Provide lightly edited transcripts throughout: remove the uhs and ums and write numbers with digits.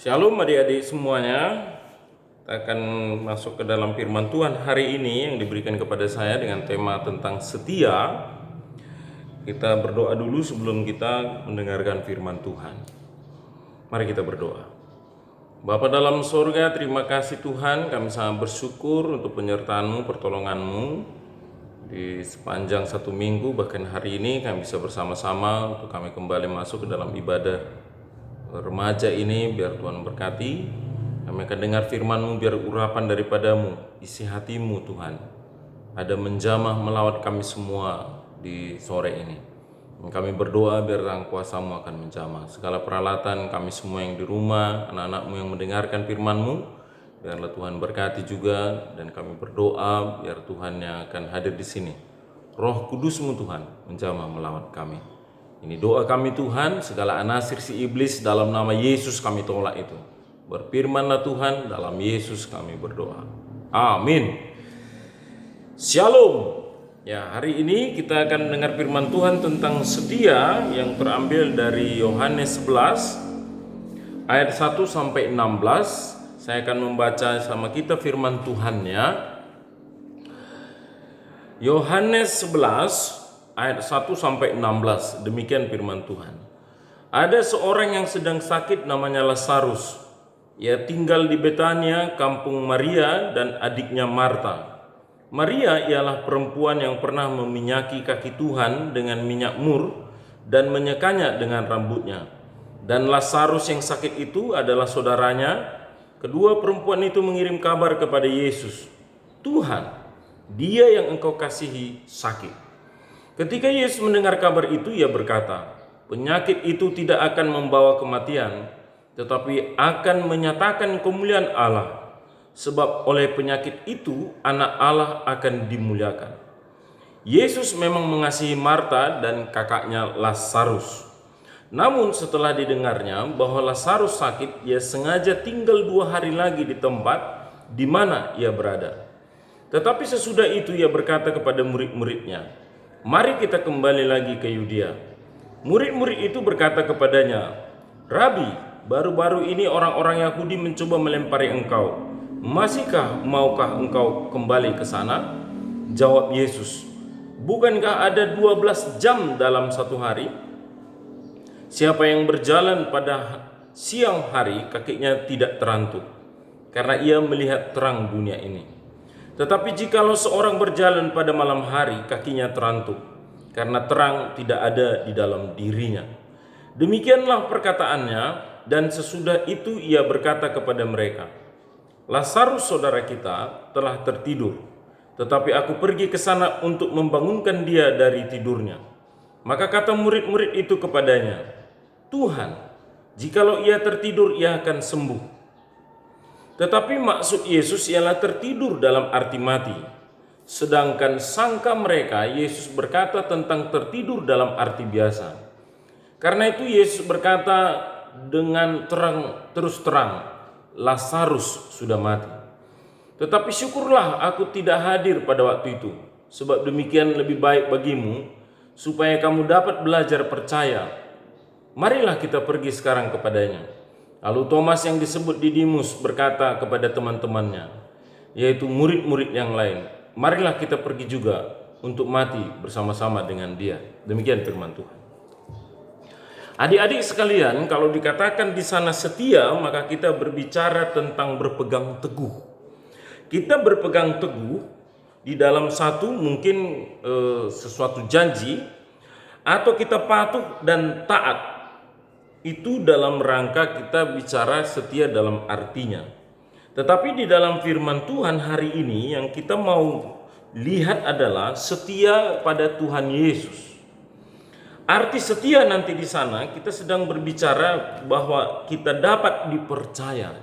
Shalom adik-adik semuanya. Kita akan masuk ke dalam firman Tuhan hari ini yang diberikan kepada saya dengan tema tentang setia. Kita berdoa dulu sebelum kita mendengarkan firman Tuhan. Mari kita berdoa. Bapa dalam sorga, terima kasih Tuhan, kami sangat bersyukur untuk penyertaan-Mu, pertolongan-Mu di sepanjang satu minggu, bahkan hari ini kami bisa bersama-sama untuk kami kembali masuk ke dalam ibadah remaja ini. Biar Tuhan berkati. Kami akan dengar firman-Mu, biar urapan daripada-Mu, isi hati-Mu Tuhan, ada menjamah melawat kami semua di sore ini. Kami berdoa biar Tangan kuasa-Mu akan menjamah segala peralatan kami semua yang di rumah, anak-anak-Mu yang mendengarkan firman-Mu. Biarlah Tuhan berkati juga, dan kami berdoa biar Tuhan yang akan hadir di sini, Roh Kudus-Mu Tuhan, menjamah melawat kami. Ini doa kami Tuhan, segala anasir si iblis dalam nama Yesus kami tolak itu. Berfirmanlah Tuhan, dalam Yesus kami berdoa. Amin. Shalom. Ya, hari ini kita akan mendengar firman Tuhan tentang setia yang terambil dari Yohanes 11 ayat 1 sampai 16. Saya akan membaca sama kita firman Tuhannya. Yohanes 11 ayat 1 sampai 16. Demikian firman Tuhan. Ada seorang yang sedang sakit namanya Lazarus. Ia tinggal di Betania, kampung Maria dan adiknya Marta. Maria ialah perempuan yang pernah meminyaki kaki Tuhan dengan minyak mur dan menyekanya dengan rambutnya. Dan Lazarus yang sakit itu adalah saudaranya. Kedua perempuan itu mengirim kabar kepada Yesus, "Tuhan, dia yang Engkau kasihi sakit." Ketika Yesus mendengar kabar itu, ia berkata, "Penyakit itu tidak akan membawa kematian, tetapi akan menyatakan kemuliaan Allah. Sebab oleh penyakit itu anak Allah akan dimuliakan." Yesus memang mengasihi Marta dan kakaknya Lazarus. Namun setelah didengarnya bahwa Lazarus sakit, ia sengaja tinggal 2 hari lagi di tempat di mana ia berada. Tetapi sesudah itu ia berkata kepada murid-muridnya, "Mari kita kembali lagi ke Yudea." Murid-murid itu berkata kepadanya, "Rabi, baru-baru ini orang-orang Yahudi mencoba melempari engkau. Maukah engkau kembali ke sana?" Jawab Yesus, "Bukankah ada 12 jam dalam satu hari? Siapa yang berjalan pada siang hari, kakinya tidak terantuk, karena ia melihat terang dunia ini. Tetapi jikalau seorang berjalan pada malam hari, kakinya terantuk, karena terang tidak ada di dalam dirinya." Demikianlah perkataannya, dan sesudah itu ia berkata kepada mereka, "Lazarus saudara kita telah tertidur, tetapi aku pergi ke sana untuk membangunkan dia dari tidurnya." Maka kata murid-murid itu kepadanya, "Tuhan, jikalau ia tertidur, ia akan sembuh." Tetapi maksud Yesus ialah tertidur dalam arti mati. Sedangkan sangka mereka Yesus berkata tentang tertidur dalam arti biasa. Karena itu Yesus berkata dengan terus terang, "Lazarus sudah mati. Tetapi syukurlah aku tidak hadir pada waktu itu, sebab demikian lebih baik bagimu, supaya kamu dapat belajar percaya. Marilah kita pergi sekarang kepadanya." Lalu Thomas yang disebut Didimus berkata kepada teman-temannya, yaitu murid-murid yang lain, "Marilah kita pergi juga untuk mati bersama-sama dengan dia." Demikian firman Tuhan. Adik-adik sekalian, kalau dikatakan di sana setia, maka kita berbicara tentang berpegang teguh. Kita berpegang teguh di dalam satu mungkin sesuatu janji, atau kita patuh dan taat. Itu dalam rangka kita bicara setia dalam artinya. Tetapi di dalam firman Tuhan hari ini yang kita mau lihat adalah setia pada Tuhan Yesus. Arti setia nanti di sana kita sedang berbicara bahwa kita dapat dipercaya.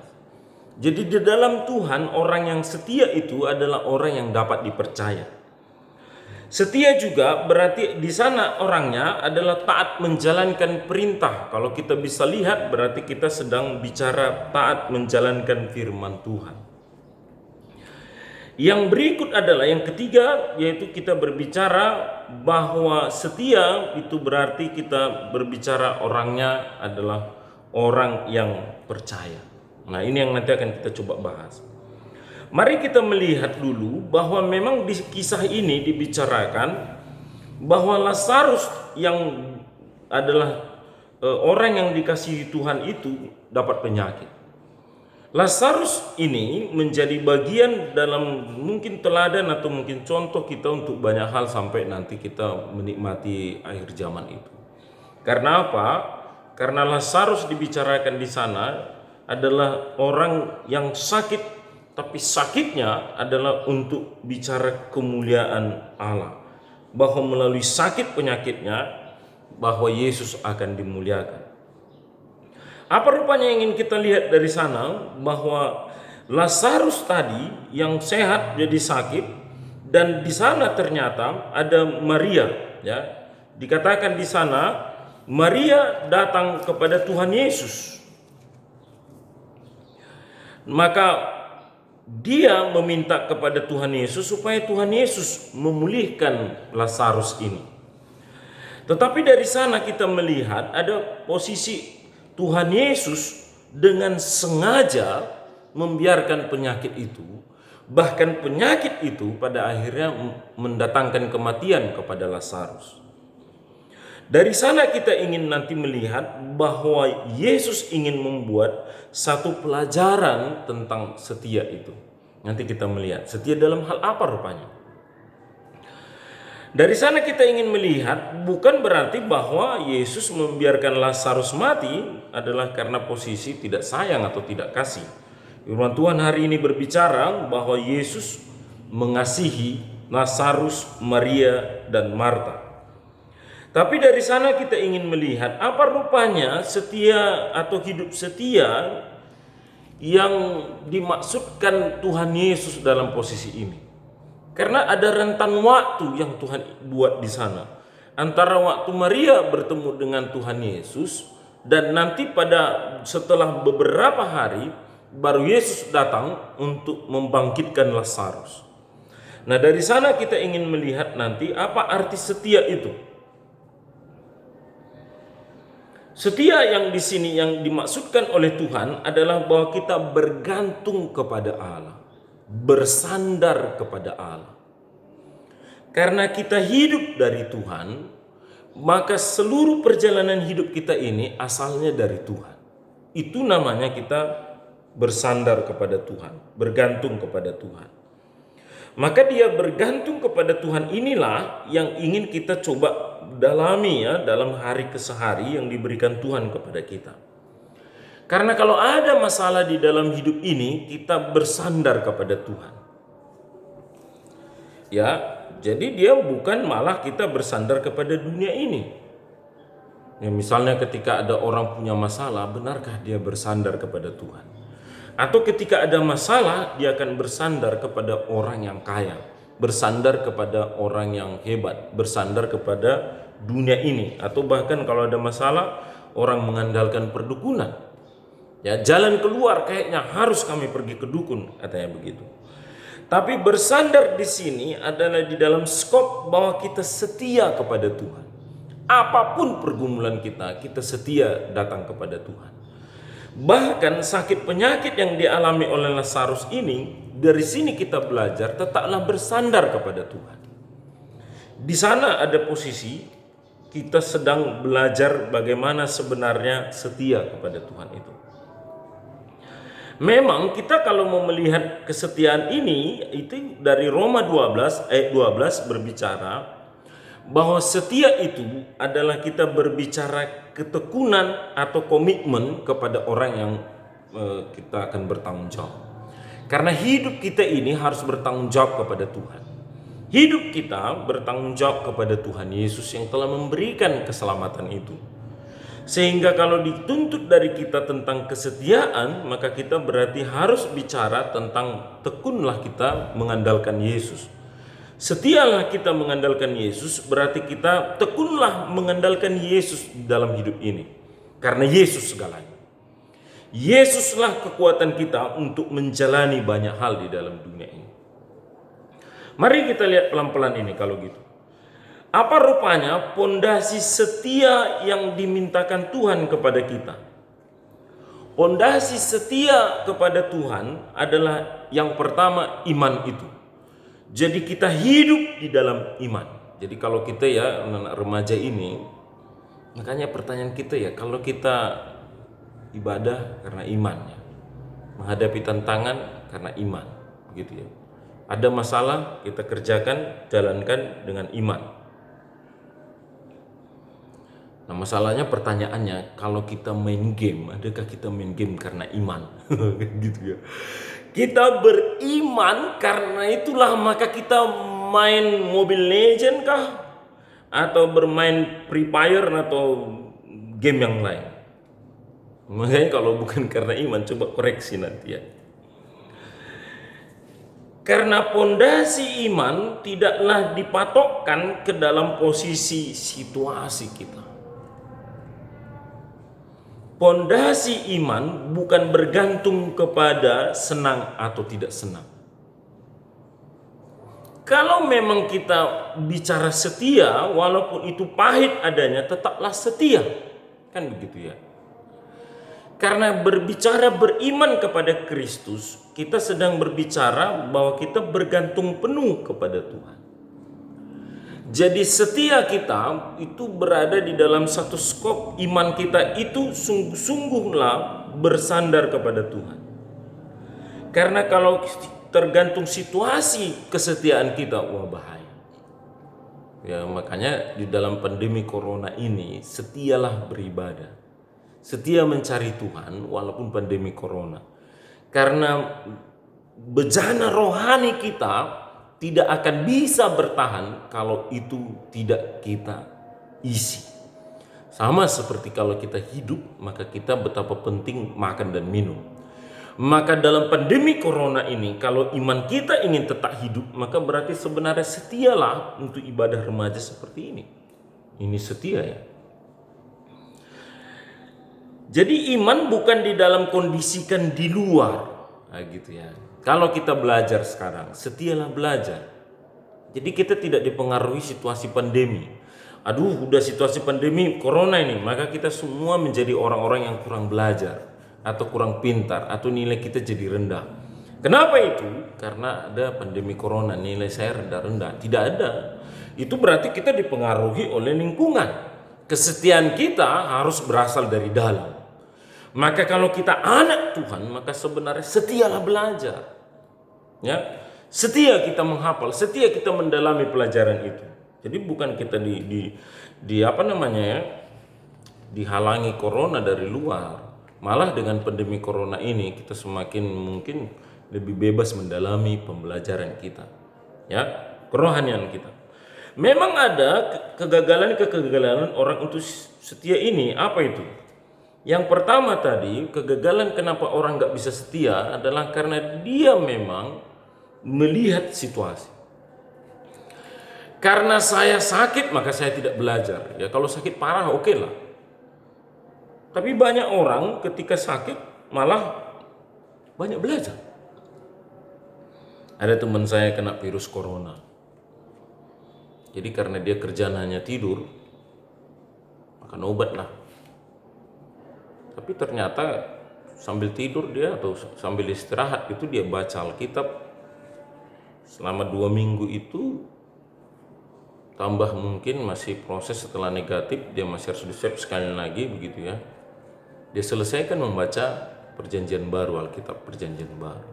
Jadi di dalam Tuhan, orang yang setia itu adalah orang yang dapat dipercaya. Setia juga berarti di sana orangnya adalah taat menjalankan perintah. Kalau kita bisa lihat, berarti kita sedang bicara taat menjalankan firman Tuhan. Yang berikut adalah yang ketiga, yaitu kita berbicara bahwa setia itu berarti kita berbicara orangnya adalah orang yang percaya. Nah, ini yang nanti akan kita coba bahas. Mari kita melihat dulu bahwa memang di kisah ini dibicarakan bahwa Lazarus yang adalah orang yang dikasihi Tuhan itu dapat penyakit. Lazarus ini menjadi bagian dalam mungkin teladan atau mungkin contoh kita untuk banyak hal sampai nanti kita menikmati akhir zaman itu. Karena apa? Karena Lazarus dibicarakan di sana adalah orang yang sakit, tapi sakitnya adalah untuk bicara kemuliaan Allah. Bahwa melalui sakit penyakitnya, bahwa Yesus akan dimuliakan. Apa rupanya yang ingin kita lihat dari sana? Bahwa Lazarus tadi yang sehat jadi sakit, dan di sana ternyata ada Maria, ya. Dikatakan di sana Maria datang kepada Tuhan Yesus. Maka dia meminta kepada Tuhan Yesus supaya Tuhan Yesus memulihkan Lazarus ini. Tetapi dari sana kita melihat ada posisi Tuhan Yesus dengan sengaja membiarkan penyakit itu, bahkan penyakit itu pada akhirnya mendatangkan kematian kepada Lazarus. Dari sana kita ingin nanti melihat bahwa Yesus ingin membuat satu pelajaran tentang setia itu. Nanti kita melihat setia dalam hal apa rupanya. Dari sana kita ingin melihat bukan berarti bahwa Yesus membiarkan Lazarus mati adalah karena posisi tidak sayang atau tidak kasih. Firman Tuhan hari ini berbicara bahwa Yesus mengasihi Lazarus, Maria, dan Marta. Tapi dari sana kita ingin melihat apa rupanya setia atau hidup setia yang dimaksudkan Tuhan Yesus dalam posisi ini. Karena ada rentan waktu yang Tuhan buat di sana. Antara waktu Maria bertemu dengan Tuhan Yesus dan nanti setelah beberapa hari baru Yesus datang untuk membangkitkan Lazarus. Nah, dari sana kita ingin melihat nanti apa arti setia itu. Setia yang di sini yang dimaksudkan oleh Tuhan adalah bahwa kita bergantung kepada Allah, bersandar kepada Allah. Karena kita hidup dari Tuhan, maka seluruh perjalanan hidup kita ini asalnya dari Tuhan. Itu namanya kita bersandar kepada Tuhan, bergantung kepada Tuhan. Maka dia bergantung kepada Tuhan inilah yang ingin kita coba dalami ya dalam hari kesehari yang diberikan Tuhan kepada kita. Karena kalau ada masalah di dalam hidup ini, kita bersandar kepada Tuhan. Ya, jadi dia bukan malah kita bersandar kepada dunia ini. Ya, misalnya ketika ada orang punya masalah, benarkah dia bersandar kepada Tuhan? Atau ketika ada masalah, dia akan bersandar kepada orang yang kaya, bersandar kepada orang yang hebat, bersandar kepada dunia ini. Atau bahkan kalau ada masalah, orang mengandalkan perdukunan. Ya, jalan keluar kayaknya harus kami pergi ke dukun, katanya begitu. Tapi bersandar di sini adalah di dalam skop bahwa kita setia kepada Tuhan. Apapun pergumulan kita, kita setia datang kepada Tuhan. Bahkan sakit penyakit yang dialami oleh Lazarus ini, dari sini kita belajar tetaplah bersandar kepada Tuhan. Di sana ada posisi kita sedang belajar bagaimana sebenarnya setia kepada Tuhan itu. Memang kita kalau mau melihat kesetiaan ini, itu dari Roma 12 ayat 12 berbicara bahwa setia itu adalah kita berbicara ketekunan atau komitmen kepada orang yang kita akan bertanggung jawab. Karena hidup kita ini harus bertanggung jawab kepada Tuhan. Hidup kita bertanggung jawab kepada Tuhan Yesus yang telah memberikan keselamatan itu. Sehingga kalau dituntut dari kita tentang kesetiaan, maka kita berarti harus bicara tentang tekunlah kita mengandalkan Yesus. Setialah kita mengandalkan Yesus, berarti kita tekunlah mengandalkan Yesus dalam hidup ini. Karena Yesus segalanya. Yesuslah kekuatan kita untuk menjalani banyak hal di dalam dunia ini. Mari kita lihat pelan-pelan ini kalau gitu. Apa rupanya pondasi setia yang dimintakan Tuhan kepada kita? Pondasi setia kepada Tuhan adalah yang pertama iman itu. Jadi kita hidup di dalam iman. Jadi kalau kita ya anak remaja ini, makanya pertanyaan kita ya, kalau kita ibadah karena iman ya, menghadapi tantangan karena iman, begitu ya. Ada masalah kita kerjakan, jalankan dengan iman. Nah masalahnya pertanyaannya, kalau kita main game, adakah kita main game karena iman? Gitu ya. Kita beriman karena itulah maka kita main Mobile Legend kah? Atau bermain Free Fire atau game yang lain? Makanya kalau bukan karena iman, coba koreksi nanti ya. Karena pondasi iman tidaklah dipatokkan ke dalam posisi situasi kita. Pondasi iman bukan bergantung kepada senang atau tidak senang. Kalau memang kita bicara setia, walaupun itu pahit adanya, tetaplah setia. Kan begitu ya. Karena berbicara beriman kepada Kristus, kita sedang berbicara bahwa kita bergantung penuh kepada Tuhan. Jadi setia kita itu berada di dalam satu skop iman kita itu sungguh-sungguhlah bersandar kepada Tuhan. Karena kalau tergantung situasi kesetiaan kita, wah bahaya. Ya makanya di dalam pandemi corona ini setialah beribadah. Setia mencari Tuhan walaupun pandemi corona. Karena bejana rohani kita tidak akan bisa bertahan kalau itu tidak kita isi. Sama seperti kalau kita hidup, maka kita betapa penting makan dan minum. Maka dalam pandemi corona ini, kalau iman kita ingin tetap hidup, maka berarti sebenarnya setialah untuk ibadah remaja seperti ini. Ini setia ya. Jadi iman bukan di dalam kondisikan di luar, nah, gitu ya. Kalau kita belajar sekarang, setialah belajar. Jadi kita tidak dipengaruhi situasi pandemi. Aduh, udah situasi pandemi corona ini, maka kita semua menjadi orang-orang yang kurang belajar atau kurang pintar atau nilai kita jadi rendah. Kenapa itu? Karena ada pandemi corona, nilai saya rendah-rendah. Tidak ada. Itu berarti kita dipengaruhi oleh lingkungan. Kesetiaan kita harus berasal dari dalam. Maka kalau kita anak Tuhan, maka sebenarnya setialah belajar. Ya, setia kita menghafal, setia kita mendalami pelajaran itu. Jadi bukan kita dihalangi corona dari luar. Malah dengan pandemi corona ini kita semakin mungkin lebih bebas mendalami pembelajaran kita. Ya, kerohanian kita. Memang ada kegagalan orang untuk setia ini. Apa itu? Yang pertama tadi, kegagalan kenapa orang nggak bisa setia adalah karena dia memang melihat situasi. Karena saya sakit maka saya tidak belajar. Ya kalau sakit parah oke lah. Tapi banyak orang ketika sakit malah banyak belajar. Ada teman saya kena virus corona. Jadi karena dia kerjaan hanya tidur, makan obat lah. Tapi ternyata sambil tidur dia atau sambil istirahat itu dia baca Alkitab. Selama 2 minggu itu tambah mungkin masih proses setelah negatif, dia masih harus diswab sekali lagi begitu ya. Dia selesaikan membaca perjanjian baru, Alkitab perjanjian baru.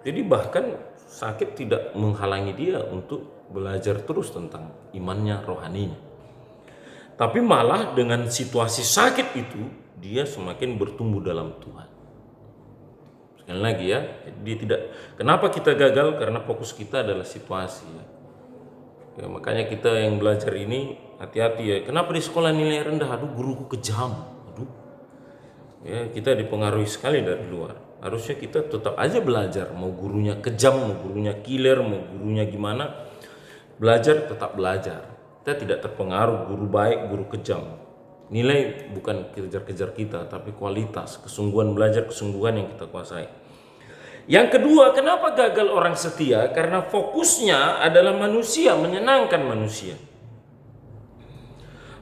Jadi bahkan sakit tidak menghalangi dia untuk belajar terus tentang imannya, rohaninya. Tapi malah dengan situasi sakit itu dia semakin bertumbuh dalam Tuhan. Sekali lagi ya, dia tidak. Kenapa kita gagal? Karena fokus kita adalah situasi. Ya, makanya kita yang belajar ini hati-hati ya. Kenapa di sekolah nilai rendah? Aduh, guruku kejam. Aduh, ya kita dipengaruhi sekali dari luar. Harusnya kita tetap aja belajar. Mau gurunya kejam, mau gurunya killer, mau gurunya gimana, belajar tetap belajar. Kita tidak terpengaruh guru baik, guru kejam. Nilai bukan kejar-kejar kita, tapi kualitas, kesungguhan belajar, kesungguhan yang kita kuasai. Yang kedua, kenapa gagal orang setia? Karena fokusnya adalah manusia, menyenangkan manusia.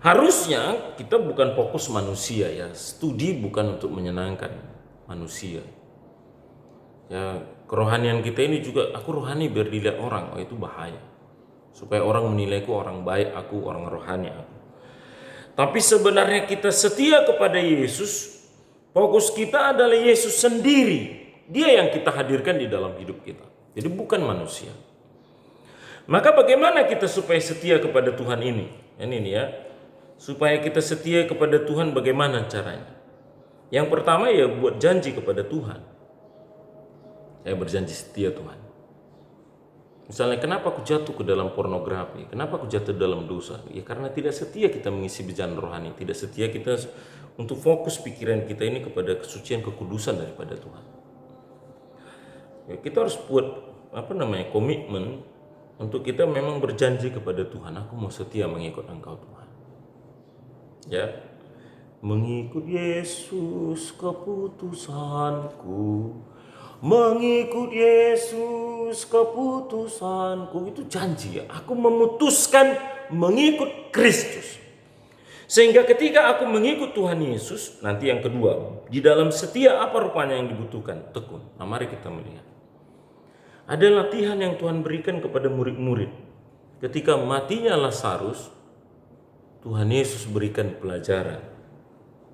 Harusnya kita bukan fokus manusia ya, studi bukan untuk menyenangkan manusia. Ya, kerohanian kita ini juga, aku rohani biar dilihat orang, oh itu bahaya. Supaya orang menilaiku orang baik, aku orang rohani aku. Tapi sebenarnya kita setia kepada Yesus, fokus kita adalah Yesus sendiri. Dia yang kita hadirkan di dalam hidup kita. Jadi bukan manusia. Maka bagaimana kita supaya setia kepada Tuhan ini? Ini nih ya. Supaya kita setia kepada Tuhan bagaimana caranya? Yang pertama ya buat janji kepada Tuhan. Saya berjanji setia Tuhan. Misalnya kenapa aku jatuh ke dalam pornografi? Kenapa aku jatuh dalam dosa? Ya karena tidak setia kita mengisi bencana rohani. Tidak setia kita untuk fokus pikiran kita ini kepada kesucian kekudusan daripada Tuhan. Ya, kita harus buat komitmen untuk kita memang berjanji kepada Tuhan. Aku mau setia mengikut Engkau Tuhan. Ya, mengikut Yesus keputusanku, mengikut Yesus keputusanku, itu janji ya. Aku memutuskan mengikut Kristus. Sehingga ketika aku mengikut Tuhan Yesus, nanti yang kedua, di dalam setia apa rupanya yang dibutuhkan? Tekun. Nah, mari kita melihat. Ada latihan yang Tuhan berikan kepada murid-murid. Ketika matinya Lazarus, Tuhan Yesus berikan pelajaran.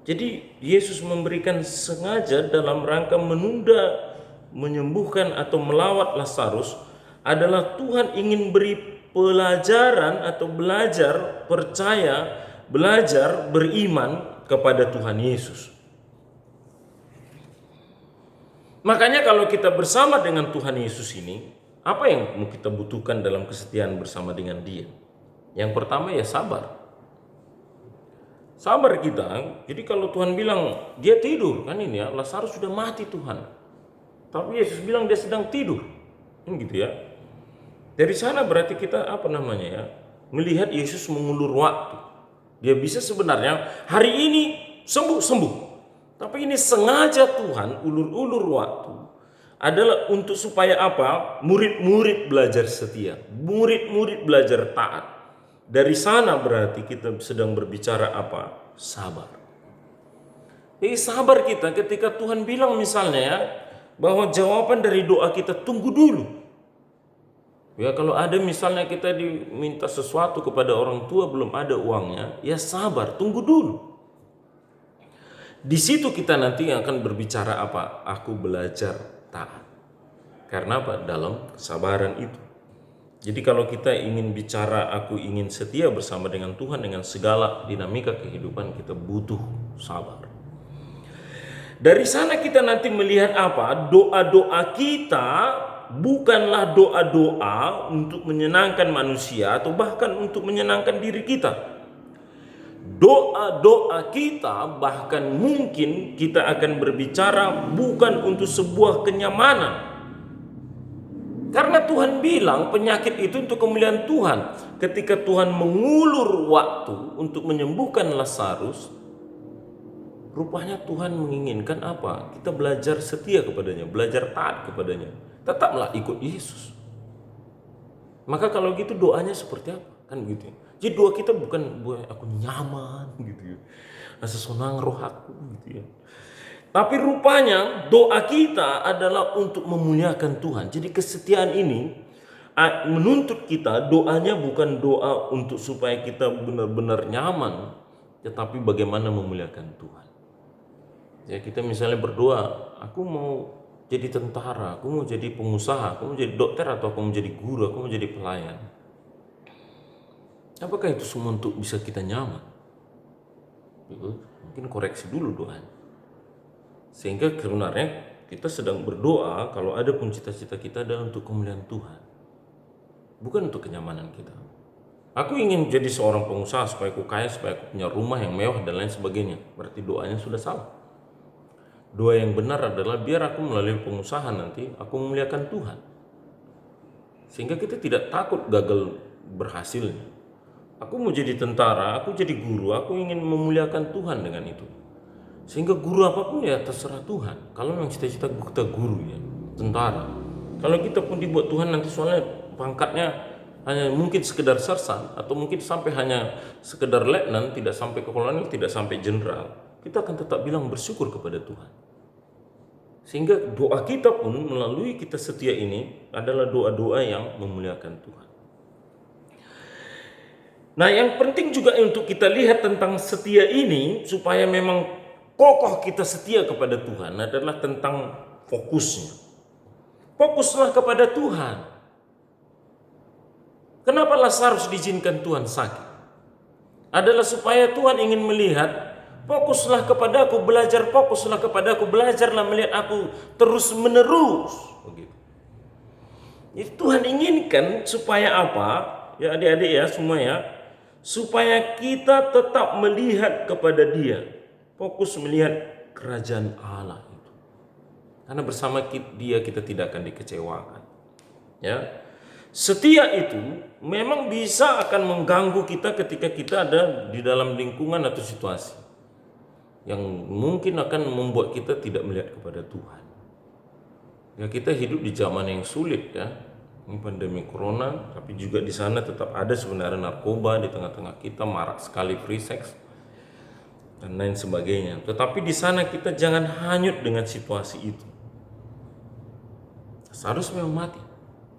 Jadi Yesus memberikan sengaja dalam rangka menunda menyembuhkan atau melawat Lazarus adalah Tuhan ingin beri pelajaran atau belajar percaya, belajar beriman kepada Tuhan Yesus. Makanya kalau kita bersama dengan Tuhan Yesus ini, apa yang mau kita butuhkan dalam kesetiaan bersama dengan Dia? Yang pertama ya sabar. Sabar kita. Jadi kalau Tuhan bilang dia tidur, kan ini ya, Lazarus sudah mati Tuhan. Tapi Yesus bilang dia sedang tidur. Kan gitu ya. Dari sana berarti kita melihat Yesus mengulur waktu. Dia bisa sebenarnya hari ini sembuh. Tapi ini sengaja Tuhan ulur-ulur waktu adalah untuk supaya apa? Murid-murid belajar setia, murid-murid belajar taat. Dari sana berarti kita sedang berbicara apa? Sabar. Jadi sabar kita ketika Tuhan bilang misalnya ya, bahwa jawaban dari doa kita tunggu dulu. Ya kalau ada misalnya kita diminta sesuatu kepada orang tua belum ada uangnya, ya sabar, tunggu dulu. Di situ kita nanti akan berbicara apa? Aku belajar taat. Karena apa? Dalam kesabaran itu. Jadi kalau kita ingin bicara aku ingin setia bersama dengan Tuhan dengan segala dinamika kehidupan, kita butuh sabar. Dari sana kita nanti melihat apa? Doa-doa kita bukanlah doa-doa untuk menyenangkan manusia atau bahkan untuk menyenangkan diri kita. Doa-doa kita bahkan mungkin kita akan berbicara bukan untuk sebuah kenyamanan. Karena Tuhan bilang penyakit itu untuk kemuliaan Tuhan. Ketika Tuhan mengulur waktu untuk menyembuhkan Lazarus, rupanya Tuhan menginginkan apa? Kita belajar setia kepadanya, belajar taat kepadanya. Tetaplah ikut Yesus. Maka kalau gitu doanya seperti apa? Kan begitu. Jadi doa kita bukan buat aku nyaman gitu ya. Rasa senang roh aku gitu ya. Tapi rupanya doa kita adalah untuk memuliakan Tuhan. Jadi kesetiaan ini menuntut kita doanya bukan doa untuk supaya kita benar-benar nyaman, tetapi bagaimana memuliakan Tuhan. Ya kita misalnya berdoa, aku mau jadi tentara, aku mau jadi pengusaha, aku mau jadi dokter atau aku mau jadi guru, aku mau jadi pelayan. Apakah itu semua untuk bisa kita nyaman? Mungkin koreksi dulu doanya. Sehingga sebenarnya kita sedang berdoa kalau ada pun cita-cita kita adalah untuk kemuliaan Tuhan. Bukan untuk kenyamanan kita. Aku ingin jadi seorang pengusaha supaya aku kaya, supaya aku punya rumah yang mewah dan lain sebagainya. Berarti doanya sudah salah. Doa yang benar adalah biar aku melalui pengusaha nanti aku memuliakan Tuhan. Sehingga kita tidak takut gagal berhasilnya. Aku mau jadi tentara, aku jadi guru, aku ingin memuliakan Tuhan dengan itu. Sehingga guru apapun ya terserah Tuhan. Kalau memang cita-cita kita guru ya, tentara. Kalau kita pun dibuat Tuhan nanti soalnya pangkatnya hanya mungkin sekedar sersan, atau mungkin sampai hanya sekedar letnan, tidak sampai ke kolonel, tidak sampai jenderal, kita akan tetap bilang bersyukur kepada Tuhan. Sehingga doa kita pun melalui kita setia ini adalah doa-doa yang memuliakan Tuhan. Nah, yang penting juga untuk kita lihat tentang setia ini, supaya memang kokoh kita setia kepada Tuhan, adalah tentang fokusnya. Fokuslah kepada Tuhan. Kenapa Lazarus diizinkan Tuhan sakit? Adalah supaya Tuhan ingin melihat, fokuslah kepadaku, belajarlah melihat aku terus menerus. Begitu. Jadi Tuhan inginkan supaya apa? Ya adik-adik ya semua ya, supaya kita tetap melihat kepada Dia, fokus melihat kerajaan Allah itu. Karena bersama Dia kita tidak akan dikecewakan. Ya. Setia itu memang bisa akan mengganggu kita ketika kita ada di dalam lingkungan atau situasi yang mungkin akan membuat kita tidak melihat kepada Tuhan. Ya, kita hidup di zaman yang sulit ya. Ini pandemi corona, tapi juga di sana tetap ada sebenarnya narkoba di tengah-tengah kita, marak sekali free sex dan lain sebagainya. Tetapi di sana kita jangan hanyut dengan situasi itu. Lazarus memang mati,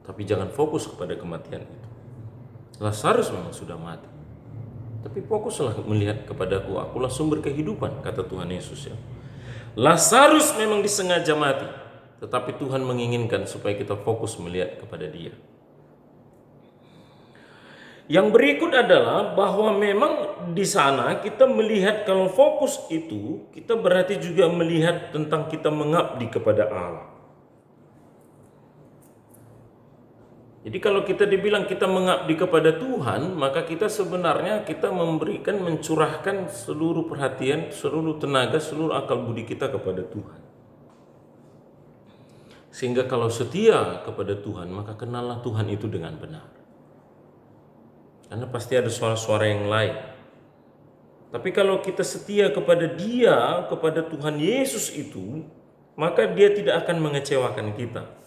tapi jangan fokus kepada kematian itu. Lazarus memang sudah mati, tapi fokuslah melihat kepadaku, akulah sumber kehidupan, kata Tuhan Yesus ya. Lazarus memang disengaja mati, tetapi Tuhan menginginkan supaya kita fokus melihat kepada Dia. Yang berikut adalah bahwa memang di sana kita melihat kalau fokus itu, kita berarti juga melihat tentang kita mengabdi kepada Allah. Jadi kalau kita dibilang kita mengabdi kepada Tuhan, maka kita sebenarnya kita memberikan, mencurahkan seluruh perhatian, seluruh tenaga, seluruh akal budi kita kepada Tuhan. Sehingga kalau setia kepada Tuhan, maka kenallah Tuhan itu dengan benar. Karena pasti ada suara-suara yang lain. Tapi kalau kita setia kepada Dia, kepada Tuhan Yesus itu, maka Dia tidak akan mengecewakan kita.